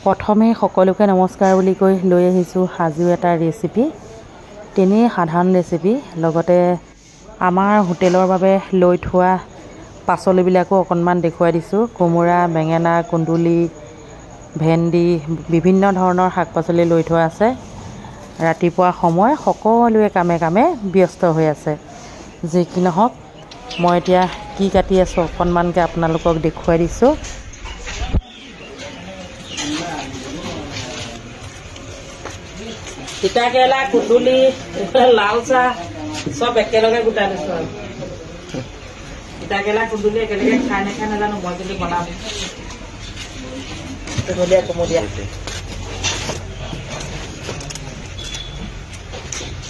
প্ৰথমে সকলোকে নমস্কাৰ বুলি কৈ লৈ আহিছোঁ আজিও এটা ৰেচিপি। তেনেই সাধাৰণ ৰেচিপি, লগতে আমাৰ হোটেলৰ বাবে লৈ থোৱা পাচলিবিলাকো অকণমান দেখুৱাই দিছোঁ। কোমোৰা, বেঙেনা, কুন্দুলি, ভেন্দি, বিভিন্ন ধৰণৰ শাক পাচলি লৈ থোৱা আছে। ৰাতিপুৱা সময় সকলোৱে কামে কামে ব্যস্ত হৈ আছে। যি কি নহওক, মই এতিয়া কি কাটি আছোঁ অকণমানকৈ আপোনালোকক দেখুৱাই দিছোঁ। তিতা কেৰেলা, কুন্দুলি, লাল চাহ চব একেলগে গোটাই দিছোঁ আৰু তিতা কেৰেলা কুন্দুলি একেলগে খাই নাখাই নাজানো, মই কিন্তু বনাম। কুমলীয়া কুমলীয়া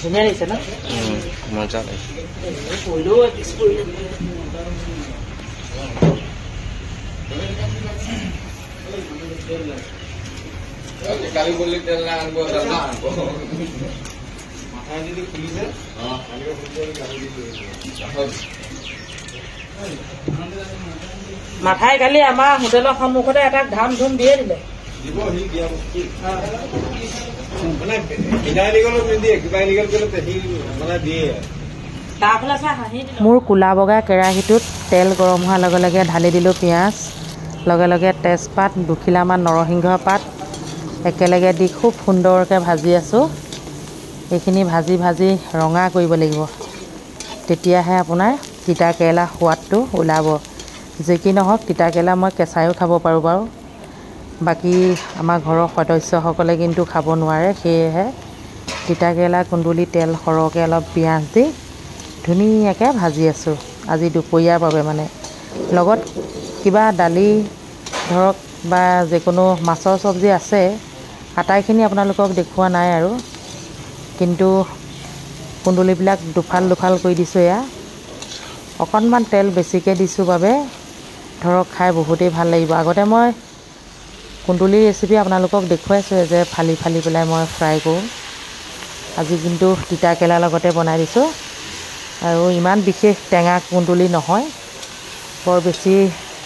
ধুনীয়া লাগিছে ন? মজা লাগিছে। কালি বললি তেল না আনবো মাথায় যদি খুলিছে মাথাই কালি আমাৰ হোটেলৰ সন্মুখতে এটা ধাম ধুম দিয়ে দিলে। মোৰ কোলা বগা কেৰাহীটোত তেল গৰম হোৱাৰ লগে লগে ঢালি দিলোঁ পিঁয়াজ, লগে লগে তেজপাত, দুখিলামান নৰসিংহ পাত একেলগে দি খুব সুন্দৰকৈ ভাজি আছোঁ। এইখিনি ভাজি ভাজি ৰঙা কৰিব লাগিব, তেতিয়াহে আপোনাৰ তিতা কেৰেলা সোৱাদটো ওলাব। যি কি নহওক, তিতা কেৰেলা মই কেঁচায়ো খাব পাৰোঁ বাৰু, বাকী আমাৰ ঘৰৰ সদস্যসকলে কিন্তু খাব নোৱাৰে। সেয়েহে তিতা কেৰেলা কুন্দুলি তেল সৰহকৈ অলপ পিঁয়াজ দি ধুনীয়াকৈ ভাজি আছোঁ আজি দুপৰীয়াৰ বাবে। মানে লগত কিবা দালি ধৰক বা যিকোনো মাছৰ চব্জি আছে, আটাইখিনি আপোনালোকক দেখুওৱা নাই আৰু, কিন্তু কুন্দুলিবিলাক দুফাল দুফাল কৰি দিছোঁ। এয়া অকণমান তেল বেছিকৈ দিছোঁ বাবে ধৰক খাই বহুতেই ভাল লাগিব। আগতে মই কুন্দুলিৰ ৰেচিপি আপোনালোকক দেখুৱাইছোঁ যে ফালি ফালি পেলাই মই ফ্ৰাই কৰোঁ। আজি কিন্তু তিতা কেৰেলাৰ লগতে বনাই দিছোঁ। আৰু ইমান বিশেষ টেঙা কুন্দুলি নহয়, বৰ বেছি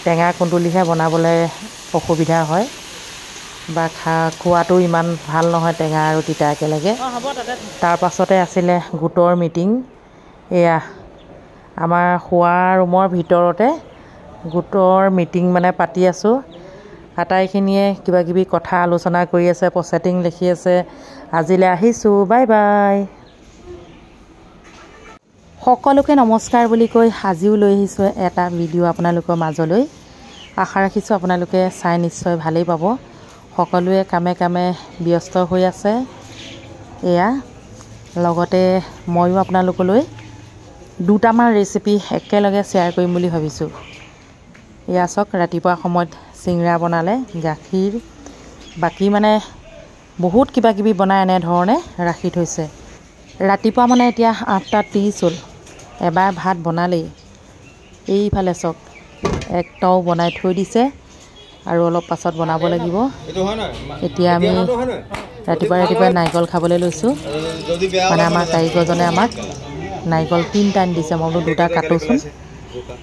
টেঙা কুন্দুলিহে বনাবলৈ অসুবিধা হয় বা খোৱাটো ইমান ভাল নহয় টেঙা আৰু তিতা একেলগে। তাৰ পাছতে আছিলে গোটৰ মিটিং। এয়া আমাৰ শোৱা ৰুমৰ ভিতৰতে গোটৰ মিটিং মানে পাতি আছোঁ। আটাইখিনিয়ে কিবা কিবি কথা আলোচনা কৰি আছে, প্ৰচেটিং লিখি আছে। আজিলৈ আহিছোঁ, বাই বাই। সকলোকে নমস্কাৰ বুলি কৈ আজিও লৈ আহিছোঁ এটা ভিডিঅ' আপোনালোকৰ মাজলৈ। আশা ৰাখিছোঁ আপোনালোকে চাই নিশ্চয় ভালেই পাব। সকলোৱে কামে কামে ব্যস্ত হৈ আছে। এয়া লগতে ময়ো আপোনালোকলৈ দুটামান ৰেচিপি একেলগে শ্বেয়াৰ কৰিম বুলি ভাবিছোঁ। এয়া চাওক, ৰাতিপুৱা সময়ত চিংৰা বনালে, গাখীৰ, বাকী মানে বহুত কিবা কিবি বনাই এনেধৰণে ৰাখি থৈছে। ৰাতিপুৱা মানে এতিয়া 8:30 হ'ল, এবাৰ ভাত বনালেই। এইফালে চাওক, একটাও বনাই থৈ দিছে আৰু অলপ পাছত বনাব লাগিব। এতিয়া আমি ৰাতিপুৱা ৰাতিপুৱা নাৰিকল খাবলৈ লৈছোঁ। মানে আমাৰ কাৰিকৰজনে আমাক নাৰিকল 3টা আনি দিছে। মই বোলো 2টা কাটোচোন,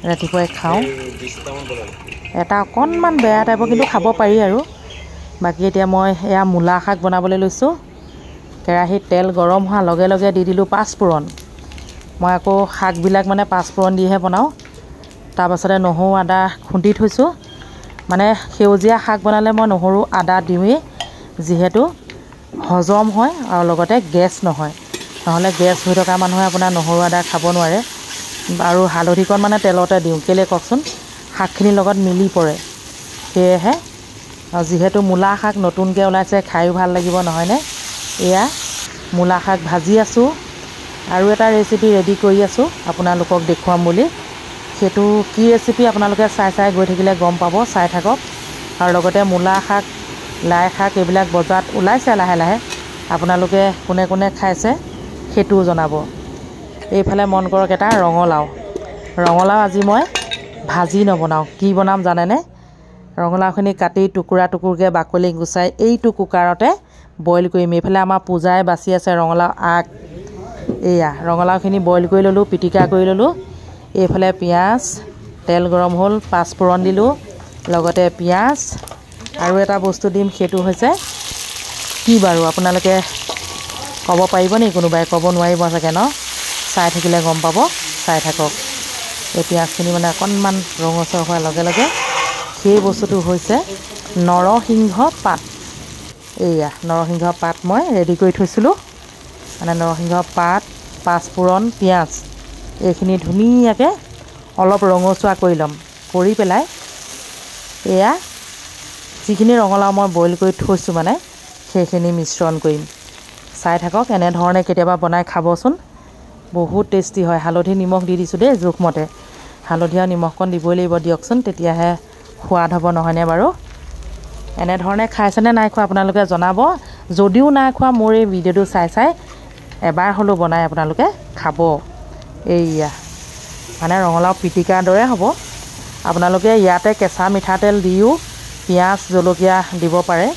ৰাতিপুৱাই খাওঁ। এটা অকণমান বেয়া টাইপৰ, কিন্তু খাব পাৰি আৰু। বাকী এতিয়া মই এয়া মূলা শাক বনাবলৈ লৈছোঁ। কেৰাহীত তেল গৰম হোৱাৰ লগে লগে দি দিলোঁ পাঁচফোৰণ। মই আকৌ শাকবিলাক মানে পাঁচফোৰণ দিহে বনাওঁ। তাৰপাছতে নহৰু আদা খুন্দি থৈছোঁ। মানে সেউজীয়া শাক বনালে মই নহৰু আদা দিওঁৱেই, যিহেতু হজম হয় আৰু লগতে গেছ নহয়। নহ'লে গেছ হৈ থকা মানুহে আপোনাৰ নহৰু আদা খাব নোৱাৰে। আৰু হালধিকণ মানে তেলতে দিওঁ, কেলৈ কওকচোন, শাকখিনিৰ লগত মিলি পৰে। সেয়েহে যিহেতু মূলা শাক নতুনকৈ ওলাইছে, খায়ো ভাল লাগিব নহয়নে। এয়া মূলা শাক ভাজি আছোঁ। আৰু এটা ৰেচিপি ৰেডি কৰি আছোঁ আপোনালোকক দেখুৱাম বুলি। সেইটো কি ৰেচিপি আপোনালোকে চাই চাই গৈ থাকিলে গম পাব, চাই থাকক। আৰু লগতে মূলা শাক, লাই শাক এইবিলাক বজাৰত ওলাইছে লাহে লাহে। আপোনালোকে কোনে কোনে খাইছে সেইটোও জনাব। এইফালে মন কৰক এটা ৰঙালাও। ৰঙালাও আজি মই ভাজি নবনাওঁ, কি বনাম জানেনে? ৰঙালাওখিনি কাটি টুকুৰা টুকুৰকৈ বাকলি গুচাই এইটো কুকাৰতে বইল কৰিম। এইফালে আমাৰ পূজাই বাচি আছে ৰঙালাও আগ। এয়া ৰঙালাওখিনি বইল কৰি ল'লোঁ, পিটিকা কৰি ল'লোঁ। এইফালে পিঁয়াজ, তেল গৰম হ'ল, পাঁচফোৰণ দিলোঁ, লগতে পিঁয়াজ, আৰু এটা বস্তু দিম, সেইটো হৈছে কি বাৰু আপোনালোকে ক'ব পাৰিব নি? কোনোবাই ক'ব নোৱাৰিব চাগে ন? চাই থাকিলে গম পাব, চাই থাকক। এই পিঁয়াজখিনি মানে অকণমান ৰঙচুৱা হোৱাৰ লগে লগে সেই বস্তুটো হৈছে নৰসিংহ পাত। এইয়া নৰসিংহ পাত মই ৰেডি কৰি থৈছিলোঁ। মানে নৰসিংহ পাত, পাঁচফোৰণ, পিঁয়াজ এইখিনি ধুনীয়াকৈ অলপ ৰঙচুৱা কৰি ল'ম। কৰি পেলাই এয়া যিখিনি ৰঙালাও মই বইল কৰি থৈছোঁ মানে সেইখিনি মিশ্ৰণ কৰিম। চাই থাকক, এনেধৰণে কেতিয়াবা বনাই খাবচোন, বহুত টেষ্টি হয়। হালধি নিমখ দি দিছোঁ দেই জোখমতে। হালধি আৰু নিমখকণ দিবই লাগিব দিয়কচোন, তেতিয়াহে সোৱাদ হ'ব, নহয়নে বাৰু? এনেধৰণে খাইছেনে নাই খোৱা আপোনালোকে জনাব। যদিও নাই খোৱা মোৰ এই ভিডিঅ'টো চাই চাই এবাৰ হ'লেও বনাই আপোনালোকে খাব। এইয়া মানে ৰঙালাও পিটিকাৰ দৰে হ'ব। আপোনালোকে ইয়াতে কেঁচা মিঠাতেল দিও পিঁয়াজ জলকীয়া দিব পাৰে।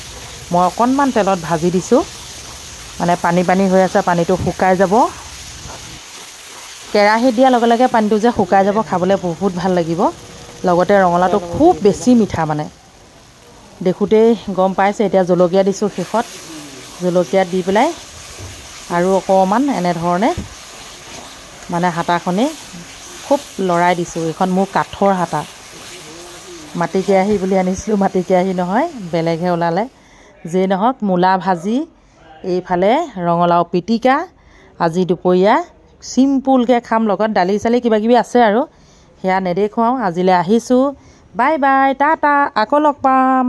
মই অকণমান তেলত ভাজি দিছোঁ, মানে পানী পানী হৈ আছে, পানীটো শুকাই যাব। কেৰাহীত দিয়াৰ লগে লগে পানীটো যে শুকাই যাব, খাবলৈ বহুত ভাল লাগিব। লগতে ৰঙালাওটো খুব বেছি মিঠা, মানে দেখোঁতেই গম পাইছে। এতিয়া জলকীয়া দিছোঁ শেষত, জলকীয়া দি পেলাই আৰু অকণমান এনেধৰণে মানে হাতাখনে খুব লৰাই দিছোঁ। এইখন মোৰ কাঠৰ হাতা, মাটি কেৰাহী বুলি আনিছিলোঁ, মাটি কেৰাহী নহয়, বেলেগহে ওলালে। যেই নহওক, মূলা ভাজি, এইফালে ৰঙালাও পিটিকা। আজি দুপৰীয়া চিম্পুলকৈ খাম, লগত দালি চালি কিবাকিবি আছে আৰু সেয়া নেদেখুৱাওঁ। আজিলৈ আহিছোঁ, বাই বাই, টাটা, আকৌ লগ পাম।